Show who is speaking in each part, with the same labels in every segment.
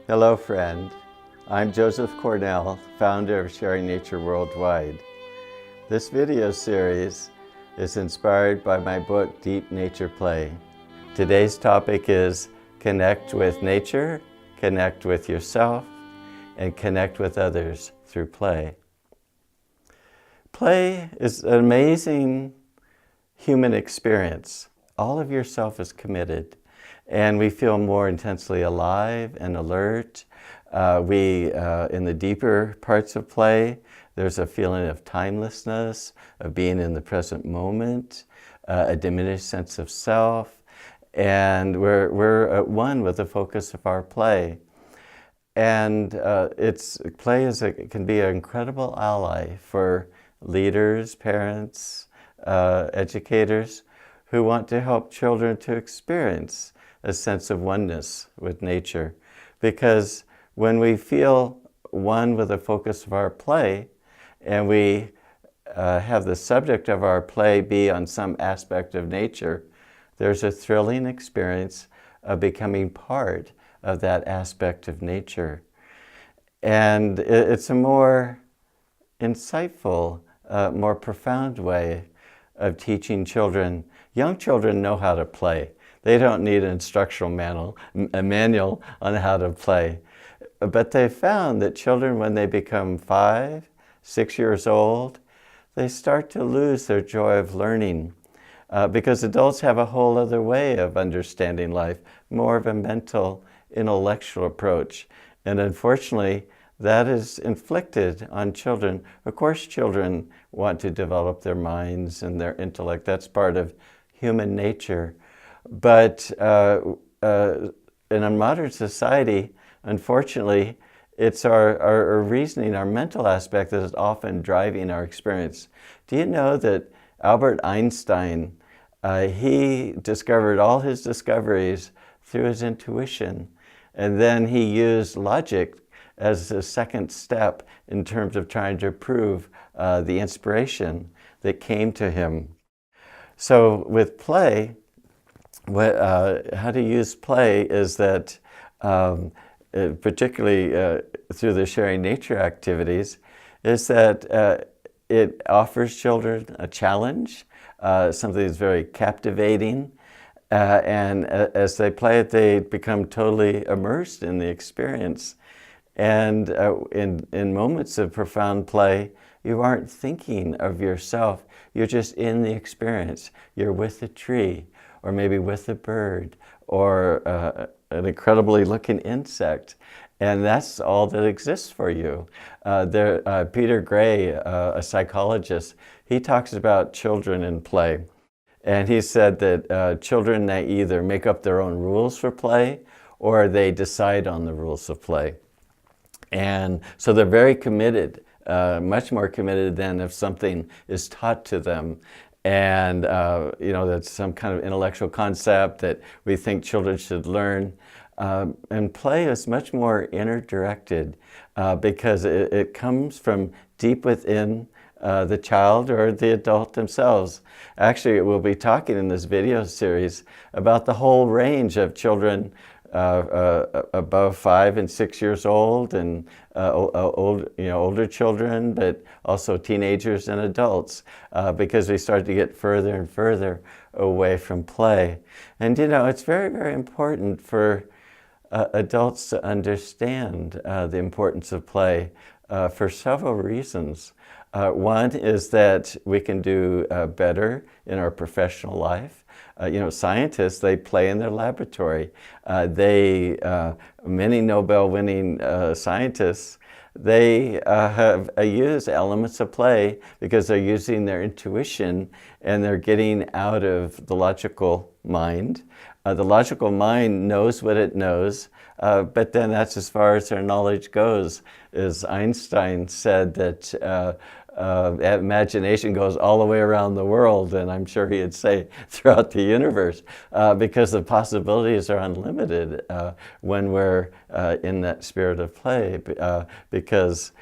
Speaker 1: Hello, friend. I'm Joseph Cornell, founder of Sharing Nature Worldwide. This video series is inspired by my book, Deep Nature Play. Today's topic is connect with nature, connect with yourself, and connect with others through play. Play is an amazing human experience. All of yourself is committed, and we feel more intensely alive and alert. In the deeper parts of play, there's a feeling of timelessness, of being in the present moment, a diminished sense of self, and we're at one with the focus of our play. And can be an incredible ally for leaders, parents, educators who want to help children to experience a sense of oneness with nature. Because when we feel one with the focus of our play, and we have the subject of our play be on some aspect of nature, there's a thrilling experience of becoming part of that aspect of nature. And it's a more insightful, more profound way of teaching children. Young children know how to play. They don't need an instructional manual on how to play. But they found that children, when they become 5, 6 years old, they start to lose their joy of learning because adults have a whole other way of understanding life, more of a mental, intellectual approach. And unfortunately, that is inflicted on children. Of course, children want to develop their minds and their intellect. That's part of human nature. But in a modern society, unfortunately, it's our reasoning, our mental aspect that is often driving our experience. Do you know that Albert Einstein, he discovered all his discoveries through his intuition, and then he used logic as a second step in terms of trying to prove the inspiration that came to him. So with play, how to use play is that, particularly through the sharing nature activities, is that it offers children a challenge, something that's very captivating, and as they play it, they become totally immersed in the experience. And in moments of profound play, you aren't thinking of yourself. You're just in the experience. You're with the tree, or maybe with a bird, or an incredibly looking insect. And that's all that exists for you. Peter Gray, a psychologist, he talks about children in play. And he said that children, they either make up their own rules for play, or they decide on the rules of play. And so they're very committed, much more committed than if something is taught to them. And that's some kind of intellectual concept that we think children should learn. And play is much more inner-directed because it comes from deep within the child or the adult themselves. Actually, we'll be talking in this video series about the whole range of children above 5 and 6 years old, and older children, but also teenagers and adults, because we start to get further and further away from play. And it's very, very important for adults to understand the importance of play for several reasons. One is that we can do better in our professional life. Scientists, they play in their laboratory. Many Nobel-winning scientists, they have used elements of play because they're using their intuition and they're getting out of the logical mind. The logical mind knows what it knows, but then that's as far as their knowledge goes. As Einstein said that imagination goes all the way around the world, and I'm sure he'd say throughout the universe, because the possibilities are unlimited when we're in that spirit of play, because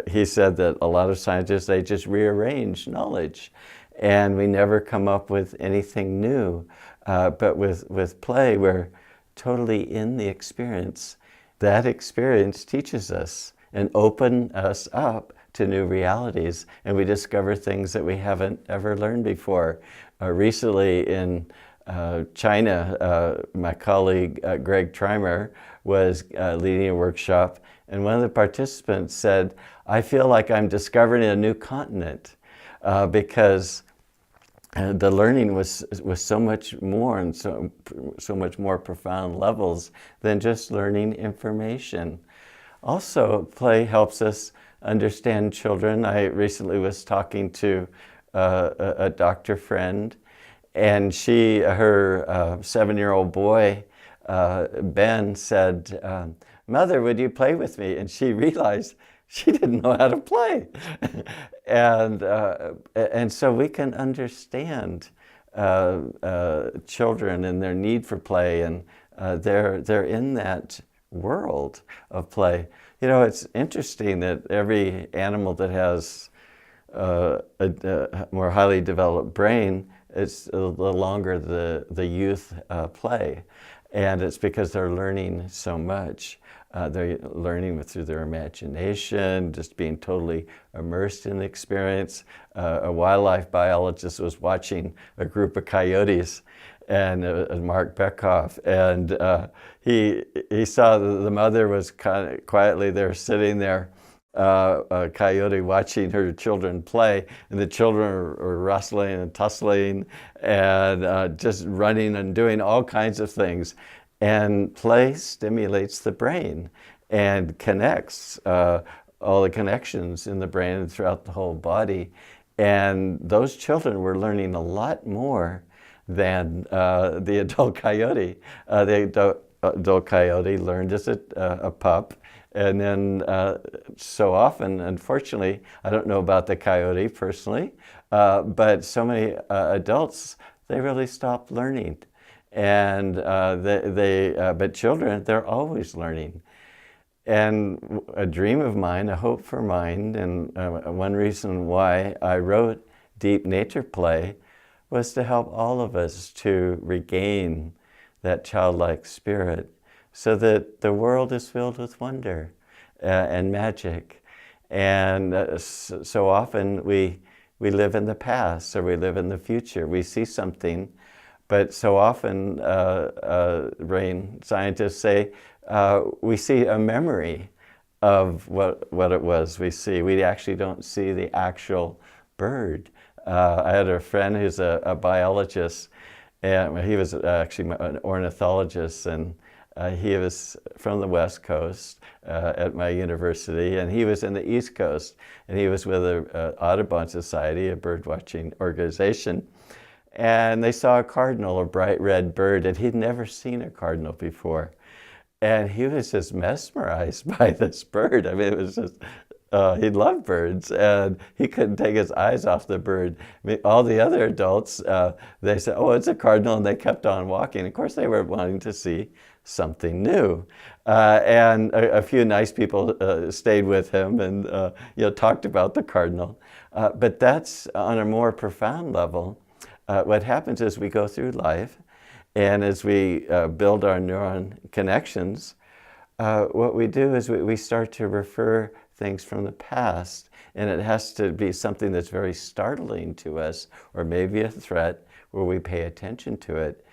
Speaker 1: he said that a lot of scientists, they just rearrange knowledge, and we never come up with anything new. But with play, we're totally in the experience, that experience teaches us and opens us up to new realities, and we discover things that we haven't ever learned before. Recently in China, my colleague Greg Trimer was leading a workshop, and one of the participants said, "I feel like I'm discovering a new continent because the learning was so much more and so much more profound levels than just learning information." Also, play helps us understand children. I recently was talking to a doctor friend, and her 7-year-old boy, Ben, said, "Mother, would you play with me?" And she realized she didn't know how to play. And so we can understand children and their need for play, and they're in that world of play. You know, it's interesting that every animal that has a more highly developed brain, it's the longer the youth play. And it's because they're learning so much. They're learning through their imagination, just being totally immersed in the experience. A wildlife biologist was watching a group of coyotes, and Mark Beckhoff, and he saw the mother was kind of quietly there, sitting there, a coyote watching her children play, and the children are wrestling and tussling and just running and doing all kinds of things. And play stimulates the brain and connects all the connections in the brain and throughout the whole body. And those children were learning a lot more than the adult coyote. The adult coyote learned as a pup. And then so often, unfortunately, I don't know about the coyote personally, but so many adults, they really stopped learning. And but children, they're always learning. And a dream of mine, a hope for mine, and one reason why I wrote Deep Nature Play was to help all of us to regain that childlike spirit so that the world is filled with wonder and magic. And so often we live in the past or we live in the future. We see something, but so often brain scientists say we see a memory of what it was we see. We actually don't see the actual bird. I had a friend who's a biologist, and he was actually an ornithologist, and he was from the West Coast at my university, and he was in the East Coast, and he was with the Audubon Society, a bird watching organization, and they saw a cardinal, a bright red bird, and he'd never seen a cardinal before. And he was just mesmerized by this bird. I mean, it was just, he loved birds, and he couldn't take his eyes off the bird. I mean, all the other adults, they said, "Oh, it's a cardinal," and they kept on walking. Of course, they were wanting to see something new. And a few nice people stayed with him and talked about the cardinal. But that's on a more profound level. What happens is we go through life, and as we build our neuron connections, what we do is we start to refer things from the past, and it has to be something that's very startling to us, or maybe a threat where we pay attention to it.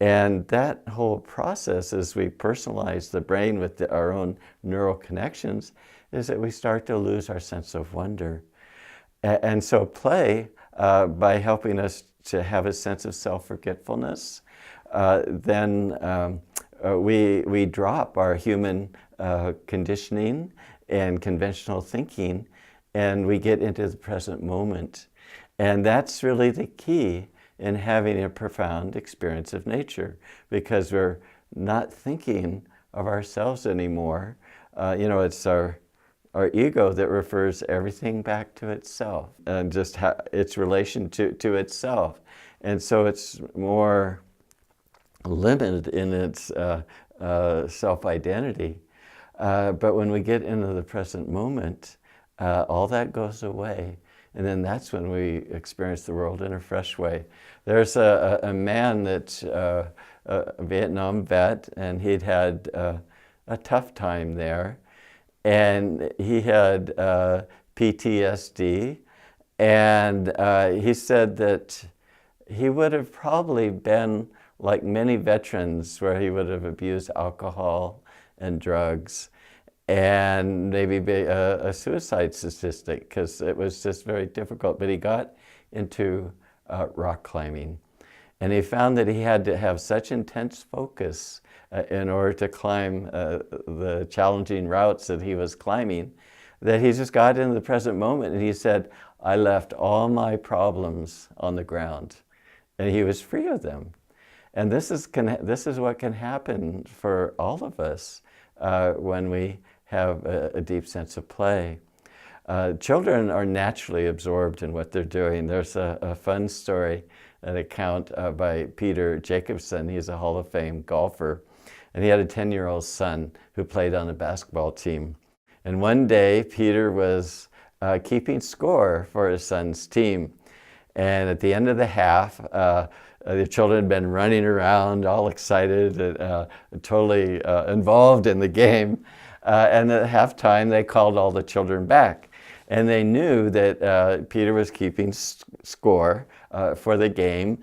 Speaker 1: And that whole process, as we personalize the brain with our own neural connections, is that we start to lose our sense of wonder. And so play, by helping us to have a sense of self-forgetfulness, then we drop our human conditioning and conventional thinking, and we get into the present moment. And that's really the key in having a profound experience of nature, because we're not thinking of ourselves anymore. It's our ego that refers everything back to itself and just its relation to itself. And so it's more limited in its self-identity. But when we get into the present moment, all that goes away. And then that's when we experience the world in a fresh way. There's a man that's a Vietnam vet, and he'd had a tough time there, and he had PTSD, and he said that he would have probably been like many veterans, where he would have abused alcohol and drugs, and maybe be a suicide statistic, because it was just very difficult. But he got into rock climbing, and he found that he had to have such intense focus in order to climb the challenging routes that he was climbing, that he just got into the present moment. And he said, I left all my problems on the ground, and he was free of them. And this is what can happen for all of us when we have a deep sense of play. Children are naturally absorbed in what they're doing. There's a fun story, an account by Peter Jacobson. He's a Hall of Fame golfer, and he had a 10-year-old son who played on a basketball team. And one day, Peter was keeping score for his son's team. And at the end of the half, the children had been running around, all excited, totally involved in the game. And at halftime, they called all the children back. And they knew that Peter was keeping score for the game.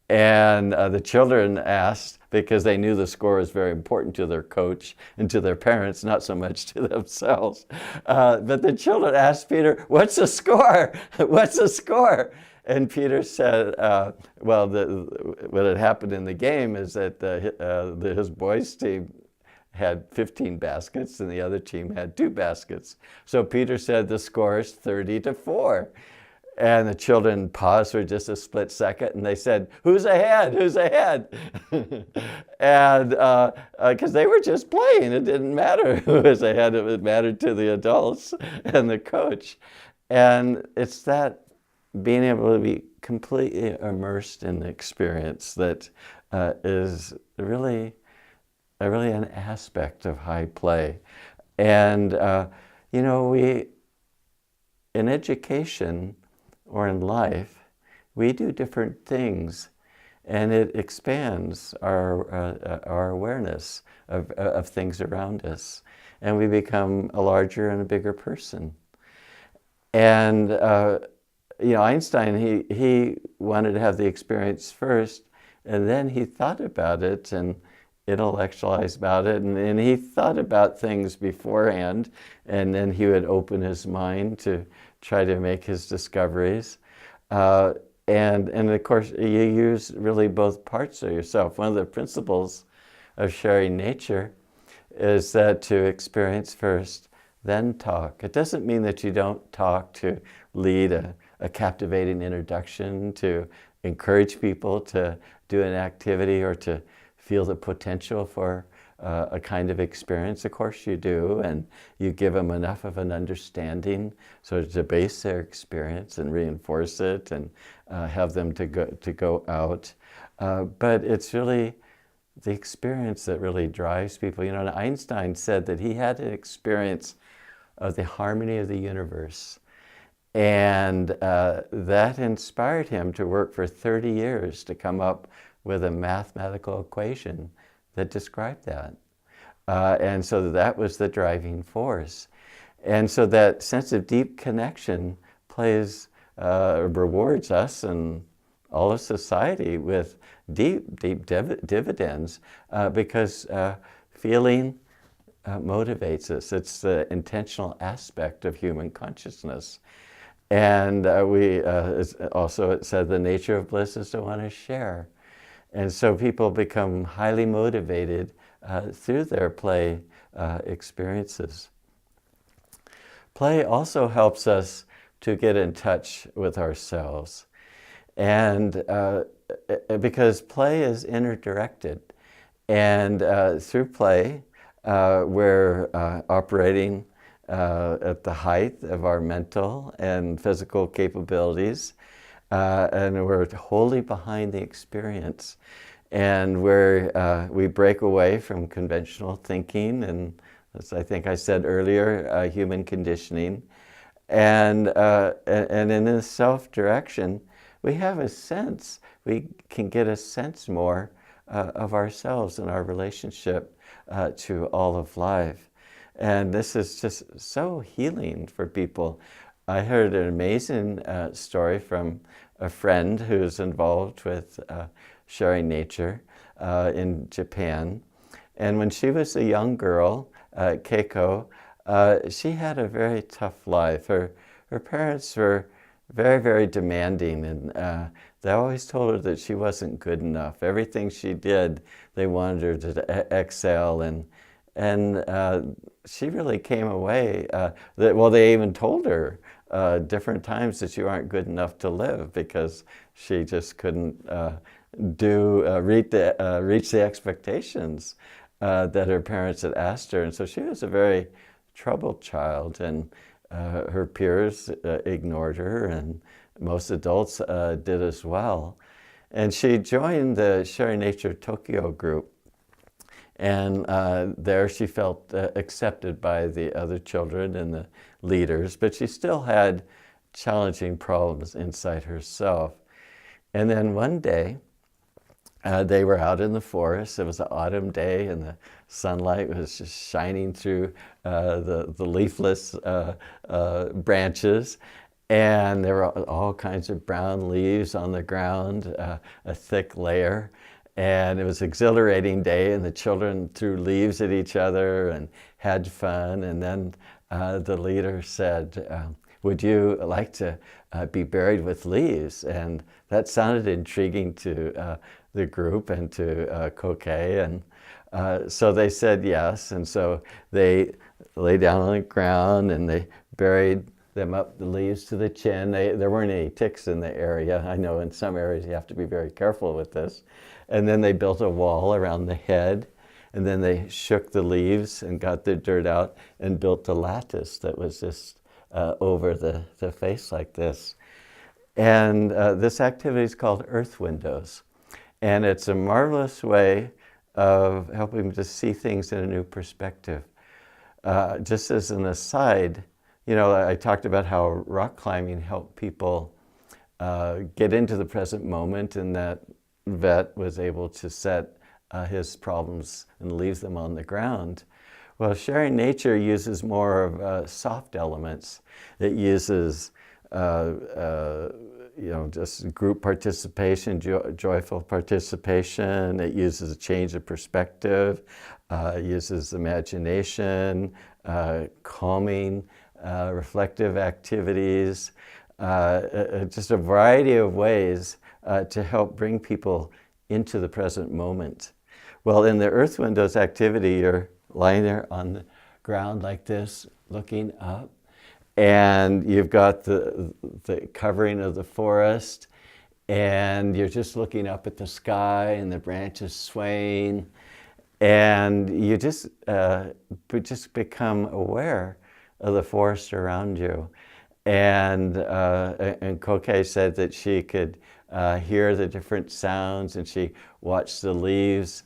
Speaker 1: And the children asked, because they knew the score was very important to their coach and to their parents, not so much to themselves. But the children asked Peter, what's the score? What's the score? And Peter said, well, what had happened in the game is that his boys' team had 15 baskets and the other team had 2 baskets. So Peter said the score is 30-4. And the children paused for just a split second, and they said, who's ahead? Who's ahead? And because they were just playing, it didn't matter who was ahead. It mattered to the adults and the coach. And it's that being able to be completely immersed in the experience that is really an aspect of high play. And, you know, in education or in life, we do different things, and it expands our awareness of things around us, and we become a larger and a bigger person. And you know, Einstein, he wanted to have the experience first, and then he thought about it and intellectualized about it, and he thought about things beforehand, and then he would open his mind to try to make his discoveries. And of course, you use really both parts of yourself. One of the principles of sharing nature is that to experience first, then talk. It doesn't mean that you don't talk to lead a captivating introduction, to encourage people to do an activity or to feel the potential for a kind of experience. Of course you do, and you give them enough of an understanding so to base their experience and reinforce it and have them to go out. But it's really the experience that really drives people. You know, Einstein said that he had an experience of the harmony of the universe, and that inspired him to work for 30 years to come up with a mathematical equation that described that. And so that was the driving force. And so that sense of deep connection rewards us and all of society with deep dividends, because feeling motivates us. It's the intentional aspect of human consciousness. And it said the nature of bliss is to want to share. And so people become highly motivated through their play experiences. Play also helps us to get in touch with ourselves. And because play is inner-directed. And through play, we're operating at the height of our mental and physical capabilities. And we're wholly behind the experience. And we break away from conventional thinking, and as I think I said earlier, human conditioning. And in this self-direction, we have a sense, we can get a sense more of ourselves and our relationship to all of life. And this is just so healing for people. I heard an amazing story from a friend who's involved with sharing nature in Japan. And when she was a young girl, Keiko, she had a very tough life. Her parents were very, very demanding, and they always told her that she wasn't good enough. Everything she did, they wanted her to excel, and she really came away. They even told her different times that you aren't good enough to live because she just couldn't reach the expectations that her parents had asked her. And so she was a very troubled child, and her peers ignored her, and most adults did as well. And she joined the Sharing Nature Tokyo group, and there she felt accepted by the other children and the leaders, but she still had challenging problems inside herself. And then one day, they were out in the forest. It was an autumn day, and the sunlight was just shining through the leafless branches. And there were all kinds of brown leaves on the ground, a thick layer. And it was an exhilarating day, and the children threw leaves at each other and had fun. And then the leader said, would you like to be buried with leaves? And that sounded intriguing to the group and to Kokei, and so they said yes. And so they lay down on the ground and they buried them up the leaves to the chin. There weren't any ticks in the area. I know in some areas you have to be very careful with this. And then they built a wall around the head, and then they shook the leaves and got the dirt out and built a lattice that was just over the face like this. And this activity is called Earth Windows. And it's a marvelous way of helping to see things in a new perspective. Just as an aside, I talked about how rock climbing helped people get into the present moment, and that vet was able to set his problems and leave them on the ground. Well, Sharing Nature uses more of soft elements. It uses just group participation, joyful participation. It uses a change of perspective. It uses imagination, calming, reflective activities, just a variety of ways to help bring people into the present moment. Well, in the Earth Windows activity, you're lying there on the ground like this, looking up. And you've got the covering of the forest, and you're just looking up at the sky and the branches swaying, and you just become aware of the forest around you. And Kokei said that she could hear the different sounds, and she watched the leaves.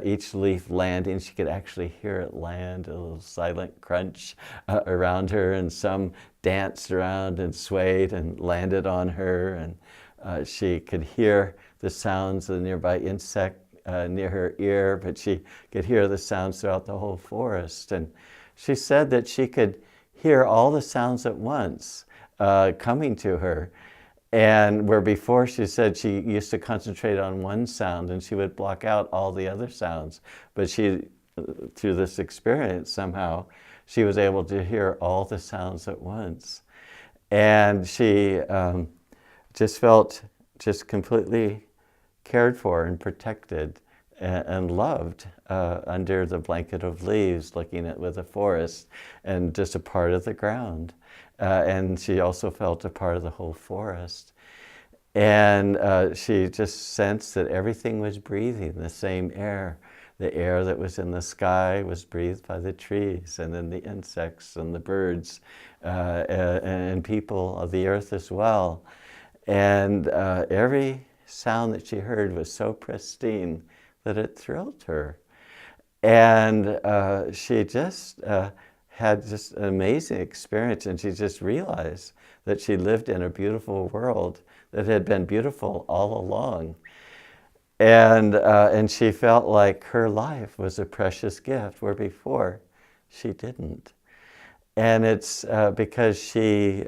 Speaker 1: Each leaf landing, she could actually hear it land, a little silent crunch around her, and some danced around and swayed and landed on her, and she could hear the sounds of the nearby insect near her ear, but she could hear the sounds throughout the whole forest. And she said that she could hear all the sounds at once coming to her. And where before she said she used to concentrate on one sound and she would block out all the other sounds. But through this experience, somehow, she was able to hear all the sounds at once. And she just felt just completely cared for and protected and loved under the blanket of leaves, looking at with the forest and just a part of the ground. And she also felt a part of the whole forest. And she just sensed that everything was breathing the same air. The air that was in the sky was breathed by the trees, and then the insects and the birds and people of the earth as well. And every sound that she heard was so pristine that it thrilled her. And she just had just an amazing experience, and she just realized that she lived in a beautiful world that had been beautiful all along. And she felt like her life was a precious gift, where before she didn't. And it's because she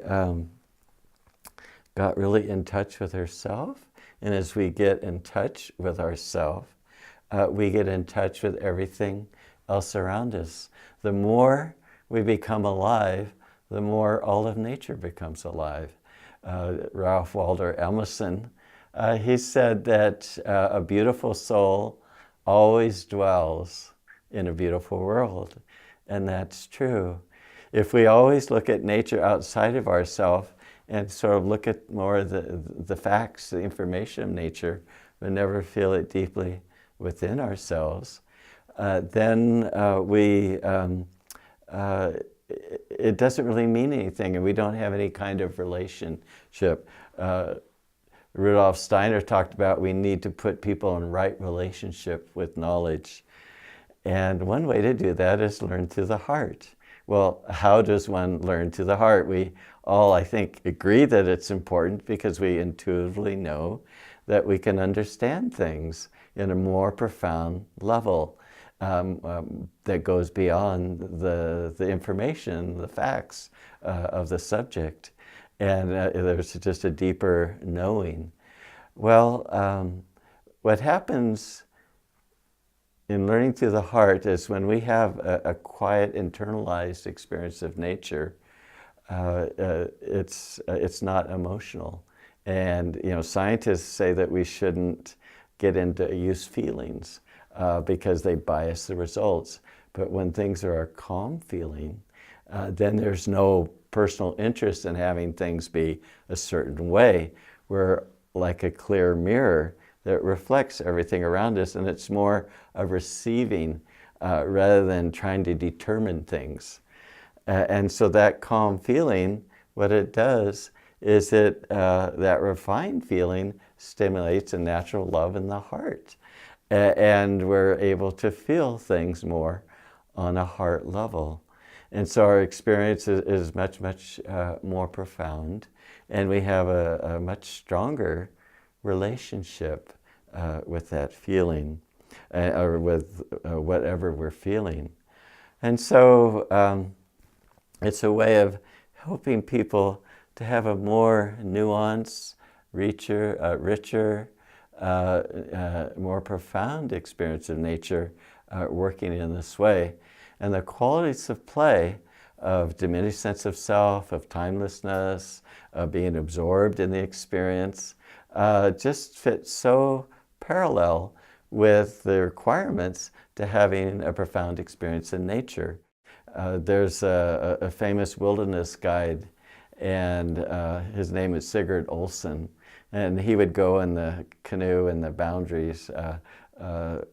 Speaker 1: got really in touch with herself. And as we get in touch with ourselves, we get in touch with everything else around us. The more we become alive, the more all of nature becomes alive. Ralph Waldo Emerson, he said that a beautiful soul always dwells in a beautiful world. And that's true. If we always look at nature outside of ourselves and sort of look at more of the facts, the information of nature, but never feel it deeply within ourselves, then it doesn't really mean anything, and we don't have any kind of relationship. Rudolf Steiner talked about we need to put people in right relationship with knowledge. And one way to do that is learn through the heart. Well, how does one learn through the heart? We all, I think, agree that it's important because we intuitively know that we can understand things in a more profound level that goes beyond the information, the facts of the subject. And there's just a deeper knowing. Well, what happens in learning through the heart is when we have a quiet, internalized experience of nature, it's not emotional. And scientists say that we shouldn't get into use feelings because they bias the results. But when things are a calm feeling, then there's no personal interest in having things be a certain way. We're like a clear mirror that reflects everything around us, and it's more of receiving rather than trying to determine things. And so that calm feeling, what it does is that refined feeling stimulates a natural love in the heart. And we're able to feel things more on a heart level. And so our experience is much, much more profound, and we have a much stronger relationship with that feeling, or with whatever we're feeling. And so it's a way of helping people to have a more nuanced, richer, more profound experience of nature working in this way. And the qualities of play, of diminished sense of self, of timelessness, of being absorbed in the experience, just fit so parallel with the requirements to having a profound experience in nature. There's a famous wilderness guide, and his name is Sigurd Olsen, and he would go in the canoe in the boundaries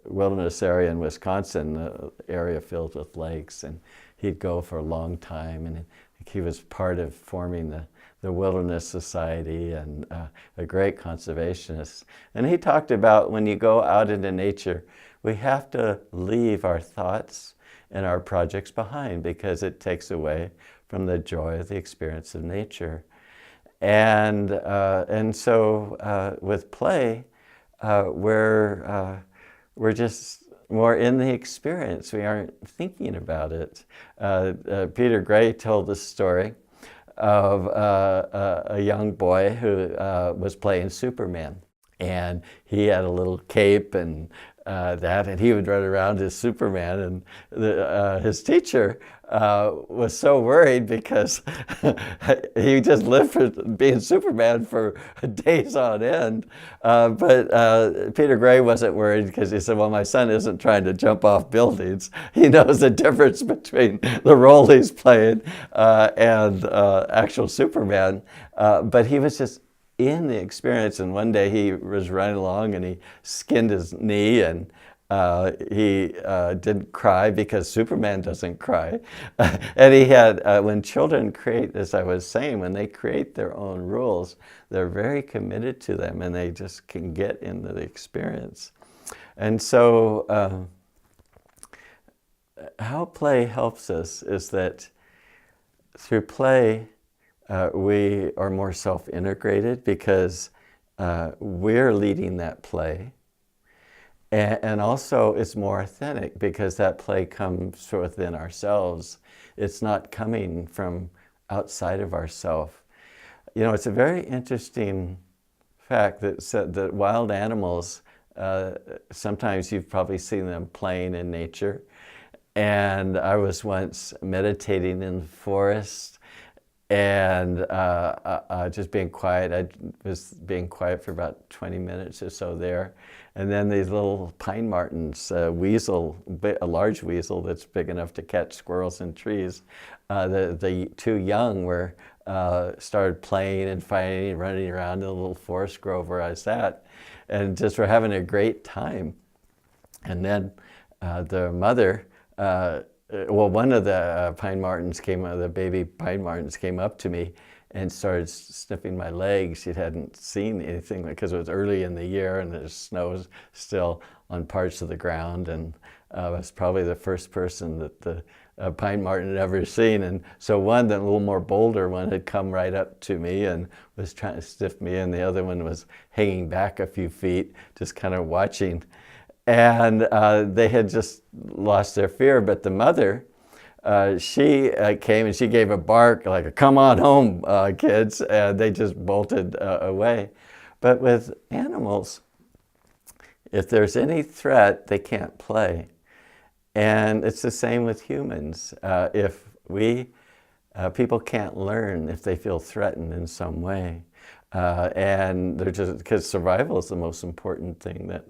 Speaker 1: wilderness area in Wisconsin, an area filled with lakes, and he'd go for a long time, and he was part of forming the Wilderness Society, and a great conservationist. And he talked about when you go out into nature, we have to leave our thoughts and our projects behind because it takes away from the joy of the experience of nature. And so with play, we're just more in the experience. We aren't thinking about it. Peter Gray told the story of a young boy who was playing Superman. And he had a little cape and and he would run around as Superman. And his teacher was so worried because he just lived for being Superman for days on end. But Peter Gray wasn't worried because he said, well, my son isn't trying to jump off buildings. He knows the difference between the role he's playing and actual Superman. But he was just in the experience, and one day he was running along and he skinned his knee, and he didn't cry because Superman doesn't cry. And he had, when children create, as I was saying, when they create their own rules, they're very committed to them and they just can get into the experience. And so how play helps us is that through play, we are more self-integrated because we're leading that play. And also it's more authentic because that play comes from within ourselves. It's not coming from outside of ourselves. You know, it's a very interesting fact that said that wild animals, sometimes you've probably seen them playing in nature. And I was once meditating in the forest and just being quiet. I was being quiet for about 20 minutes or so there. And then these little pine martens, a large weasel that's big enough to catch squirrels in trees, the two young were started playing and fighting, running around in a little forest grove where I sat, and just were having a great time. And then the mother, one of the the baby pine martens came up to me and started sniffing my legs. She hadn't seen anything because it was early in the year and there's snow still on parts of the ground, and I was probably the first person that the pine marten had ever seen. And so one, that little more bolder one, had come right up to me and was trying to sniff me, and the other one was hanging back a few feet, just kind of watching. And they had just lost their fear, but the mother, she came and she gave a bark like a "come on home, kids," and they just bolted away. But with animals, if there's any threat, they can't play. And it's the same with humans. People can't learn if they feel threatened in some way. And they're just, because survival is the most important thing that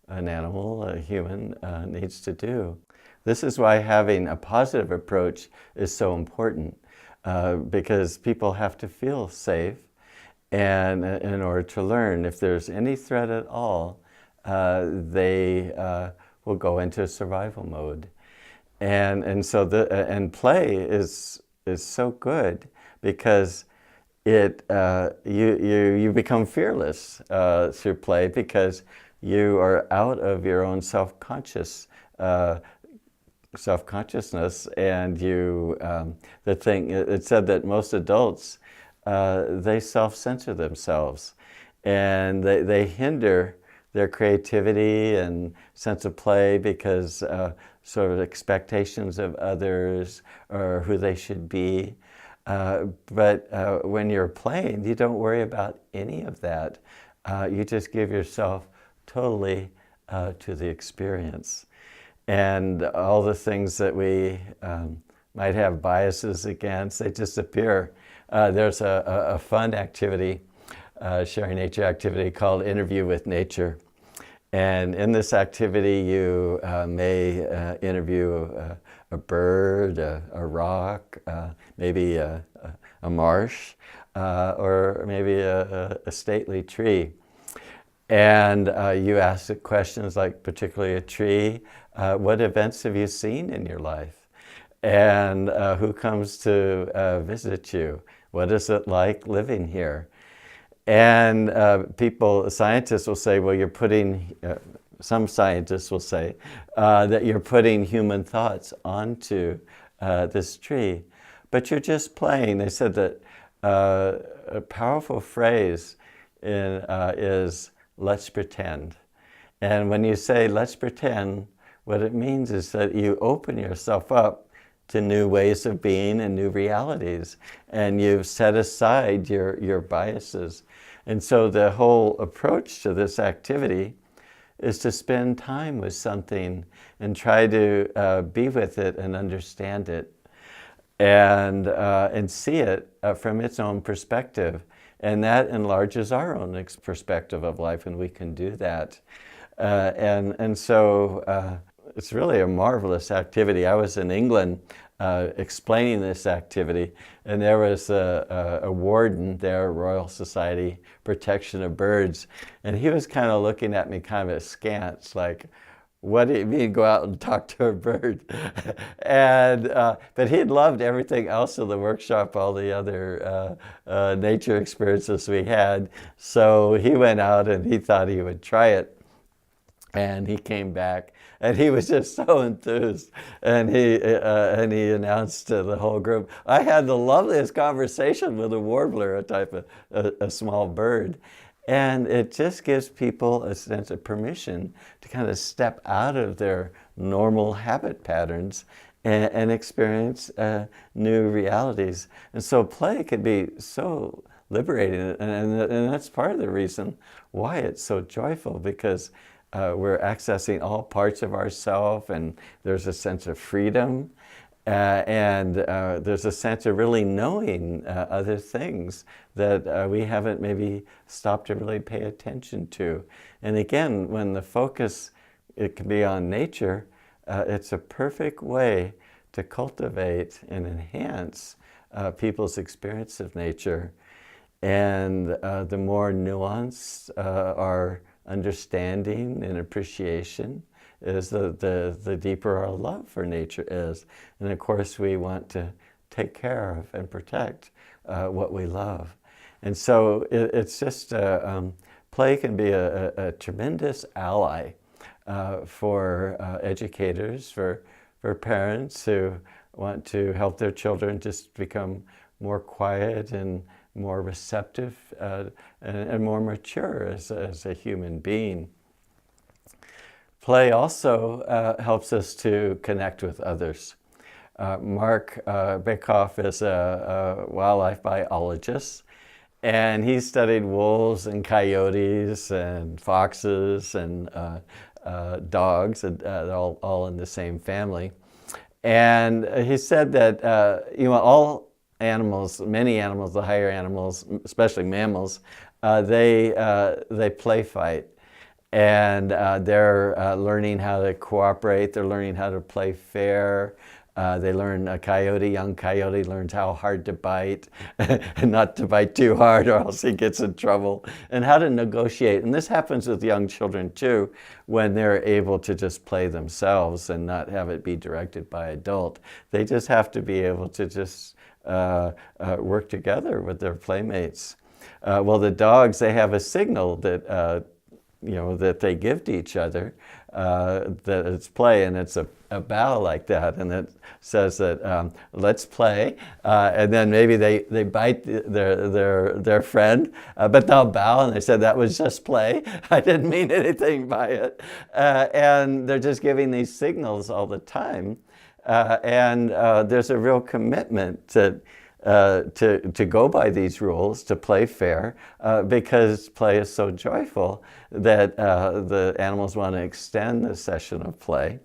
Speaker 1: an animal, a human, needs to do. This is why having a positive approach is so important, because people have to feel safe, and in order to learn. If there's any threat at all, they will go into survival mode. And so play is so good because you become fearless through play, because you are out of your own self-consciousness, and it said that most adults, they self-censor themselves, and they hinder their creativity and sense of play because sort of expectations of others or who they should be. But when you're playing, you don't worry about any of that. You just give yourself totally to the experience. And all the things that we might have biases against, they disappear. There's a fun activity, sharing nature activity called Interview with Nature. And in this activity, you may interview a bird, a rock, maybe a marsh, or maybe a stately tree. And you ask it questions like, particularly a tree, what events have you seen in your life? And who comes to visit you? What is it like living here? And scientists will say, well, some scientists will say that you're putting human thoughts onto this tree. But you're just playing. They said that a powerful phrase is, let's pretend. And when you say, let's pretend, what it means is that you open yourself up to new ways of being and new realities, and you've set aside your biases. And so the whole approach to this activity is to spend time with something and try to be with it and understand it, and see it from its own perspective. And that enlarges our own perspective of life, and we can do that. So it's really a marvelous activity. I was in England explaining this activity, and there was a warden there, Royal Society Protection of Birds, and he was kind of looking at me kind of askance, like, what do you mean go out and talk to a bird? But he'd loved everything else in the workshop, all the other nature experiences we had. So he went out and he thought he would try it. And he came back and he was just so enthused. And he announced to the whole group, I had the loveliest conversation with a warbler, a type of a small bird. And it just gives people a sense of permission to kind of step out of their normal habit patterns and experience new realities. And so play can be so liberating, and that's part of the reason why it's so joyful, because we're accessing all parts of ourself, and there's a sense of freedom. And there's a sense of really knowing other things that we haven't maybe stopped to really pay attention to. And again, when the focus, it can be on nature, it's a perfect way to cultivate and enhance people's experience of nature. And the more nuanced our understanding and appreciation is, the deeper our love for nature is. And of course, we want to take care of and protect what we love. And so it's just, play can be a tremendous ally for educators, for parents who want to help their children just become more quiet and more receptive and more mature as a human being. Play also helps us to connect with others. Mark Bekoff is a wildlife biologist, and he studied wolves and coyotes and foxes and dogs, all in the same family. And he said that all animals, many animals, the higher animals, especially mammals, they play fight. And they're learning how to cooperate. They're learning how to play fair. They learn, young coyote learns how hard to bite and not to bite too hard or else he gets in trouble, and how to negotiate. And this happens with young children too, when they're able to just play themselves and not have it be directed by adult. They just have to be able to just work together with their playmates. Well, the dogs, they have a signal that that they give to each other, that it's play, and it's a bow like that, and it says that let's play, and then maybe they bite their friend, but they'll bow, and they said that was just play. I didn't mean anything by it, and they're just giving these signals all the time, and there's a real commitment to go by these rules, to play fair, because play is so joyful that the animals want to extend the session of play.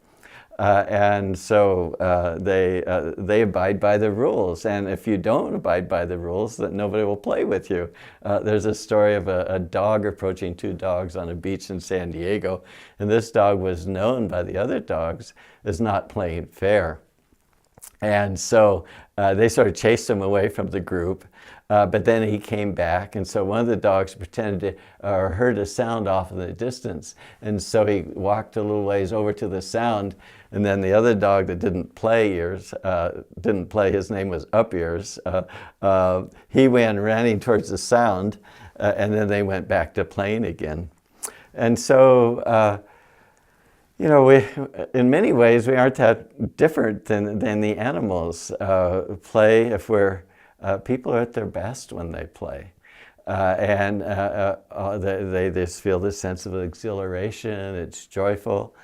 Speaker 1: And so they abide by the rules. And if you don't abide by the rules, then nobody will play with you. There's a story of a dog approaching two dogs on a beach in San Diego. And this dog was known by the other dogs as not playing fair. And so they sort of chased him away from the group, but then he came back, and so one of the dogs pretended to heard a sound off in the distance, and so he walked a little ways over to the sound, and then the other dog that didn't play, his name was Up Ears, he went running towards the sound, and then they went back to playing again. And so in many ways, we aren't that different than the animals. Play, if people are at their best when they play. And they just feel this sense of exhilaration, it's joyful.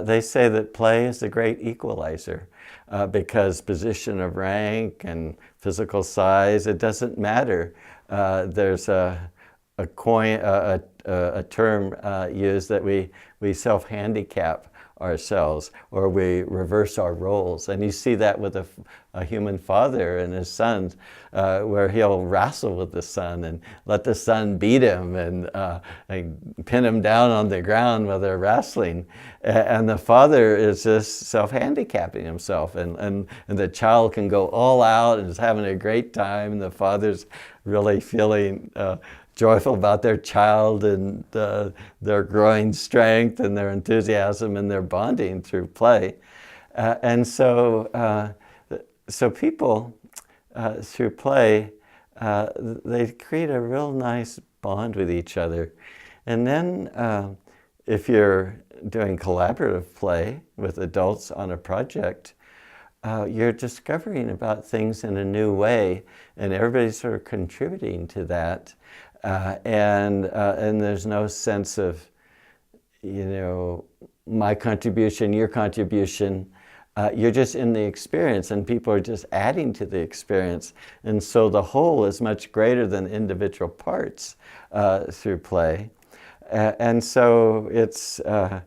Speaker 1: They say that play is the great equalizer because position of rank and physical size, it doesn't matter. There's a term used that we self-handicap ourselves, or we reverse our roles. And you see that with a human father and his sons, where he'll wrestle with the son and let the son beat him and pin him down on the ground while they're wrestling. And the father is just self-handicapping himself, and the child can go all out and is having a great time, and the father's really feeling joyful about their child and their growing strength and their enthusiasm and their bonding through play. And so people, through play, they create a real nice bond with each other. And then if you're doing collaborative play with adults on a project, you're discovering about things in a new way, and everybody's sort of contributing to that. And there's no sense of, my contribution, your contribution. You're just in the experience, and people are just adding to the experience. And so the whole is much greater than individual parts through play. And so it's, I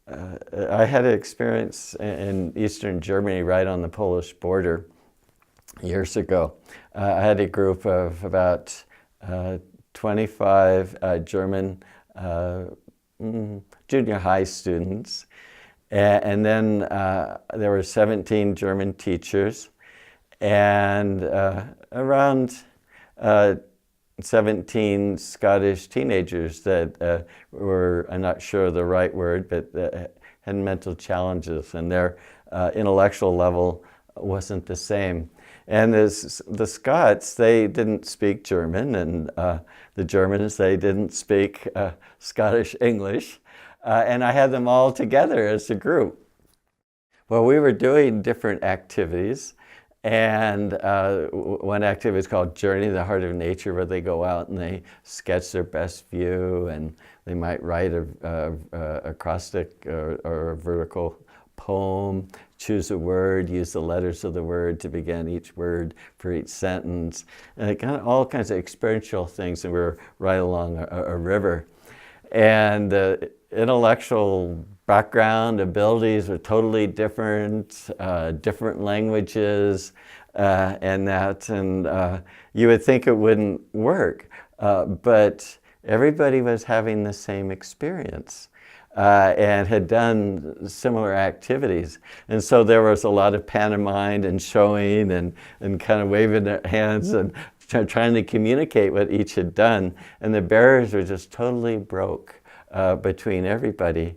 Speaker 1: had an experience in Eastern Germany, right on the Polish border, years ago. I had a group of about 25 German junior high students. And then there were 17 German teachers, and around 17 Scottish teenagers that were, I'm not sure the right word, but had mental challenges, and their intellectual level wasn't the same. And the Scots, they didn't speak German, and the Germans, they didn't speak Scottish English. And I had them all together as a group. Well, we were doing different activities, and one activity is called Journey to the Heart of Nature, where they go out and they sketch their best view, and they might write a acrostic or a vertical poem, choose a word, use the letters of the word to begin each word for each sentence, and all kinds of experiential things. And we were right along a river. And intellectual background, abilities were totally different, different languages, and you would think it wouldn't work, but everybody was having the same experience and had done similar activities. And so there was a lot of pantomime and showing and kind of waving their hands and trying to communicate what each had done, and the barriers were just totally broke between everybody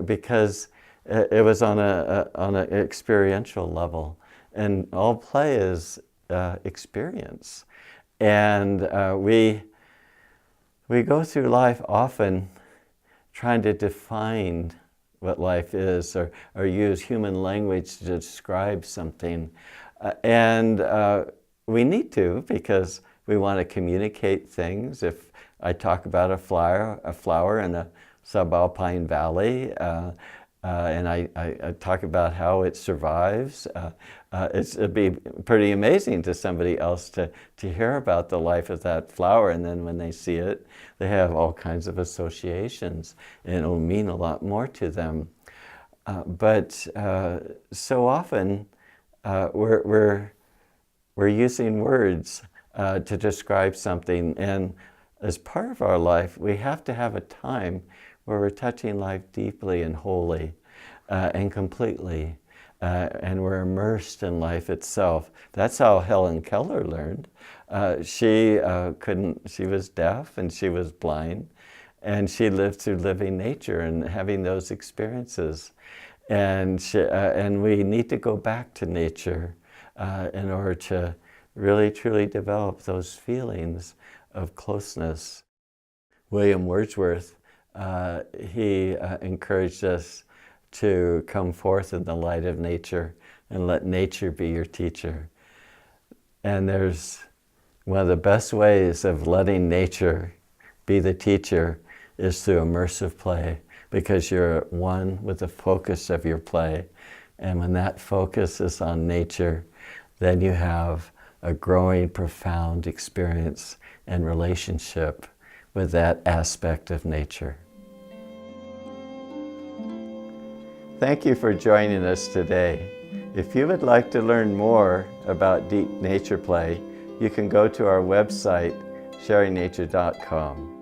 Speaker 1: because it was on an experiential level, and all play is experience. And we go through life often trying to define what life is, or use human language to describe something, and we need to, because we want to communicate things. If I talk about a flower in a subalpine valley, and I talk about how it survives, it'd be pretty amazing to somebody else to hear about the life of that flower, and then when they see it, they have all kinds of associations, and it'll mean a lot more to them. But so often we're using words to describe something, and as part of our life, we have to have a time where we're touching life deeply and wholly and completely, and we're immersed in life itself. That's how Helen Keller learned. She was deaf and she was blind, and she lived through living nature and having those experiences. And we need to go back to nature in order to really truly develop those feelings of closeness. William Wordsworth, he encouraged us to come forth in the light of nature and let nature be your teacher. And there's one of the best ways of letting nature be the teacher is through immersive play, because you're at one with the focus of your play. And when that focus is on nature, then you have a growing, profound experience and relationship with that aspect of nature. Thank you for joining us today. If you would like to learn more about deep nature play, you can go to our website, sharingnature.com.